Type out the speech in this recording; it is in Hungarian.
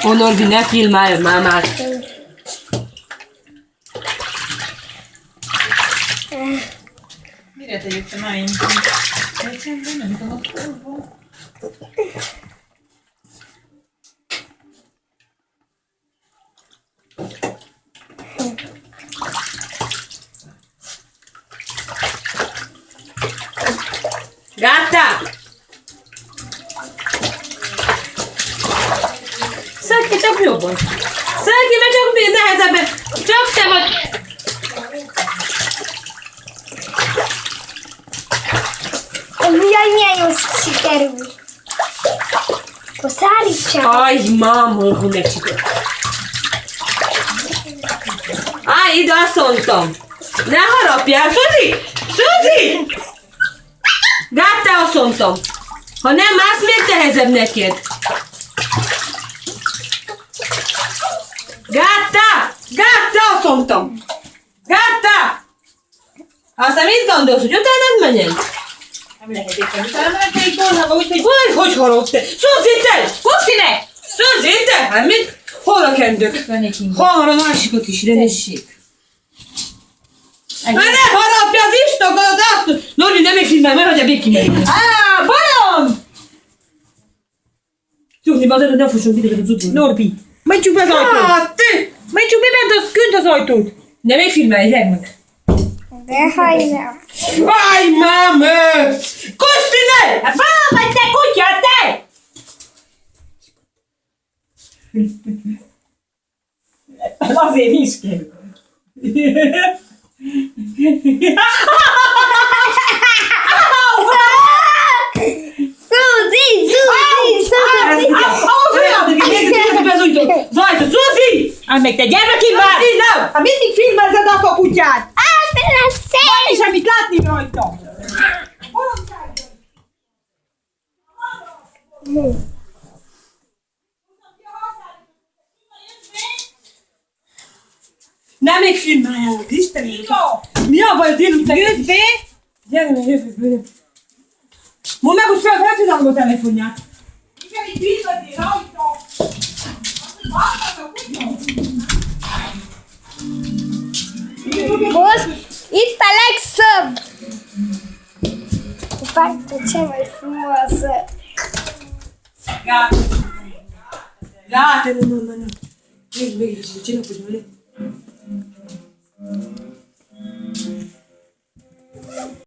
Norbi, ne filmálj mámát. Mire te jöttem már én? Nem tudom, a Gata! Szedd ki csak jobban. Szedd ki, mert csak még nehezebben. Csak te vagy. Jaj, milyen jó sikerül. Akkor szárítsák. Aj, máma, hogy megcsikoltam. Állj ide, azt mondtam. Ne harapjál, Suzi! Suzi! Gata, azt mondtam. Ha nem állsz, még nehezebb neked. Gata! Gata, azt mondtam. Gata! Aztán mit gondolsz, hogy utánad menjen? nem lehet éppen. Utána nem egy tornába, úgyhogy... Vaj, hogy harap te? Suzi, te! Pusztine! Suzi, te! Hát mit? Hol a kendők? Hol van a másikot is, Renesség? Hát ne harapja az istogadat, azt! Norbi, nem még filmel, mert hagyja békén menni. Á, bajom! Tudni, bazd, ne fussunk ide az utolsó. Norbi, mentsük be az ajtót! Hát, te! Mentsük be bent az künt az ajtót! Ne még filmelj, meg! De hajnál. Vaj, mámö! Kostine! Hát bár vagy te kutya, te! Azért is kell. Suzi, Suzi, Suzi. Zuzi! Hát még te gyermekén már! Nem! Hát mindig filmezed a kutyát! Ez szép. Van is, amit látni rajta! Nem még filmálják, Istenem! Mi a baj, délután? Jössz be! Gyere, jövök. Mondd meg, hogy feltudom a telefonját. Igen, itt filmezni rajta! Most itt a legszebb. Fakt, c'è mai famosa. Gata, no. Még, csinálj, hogy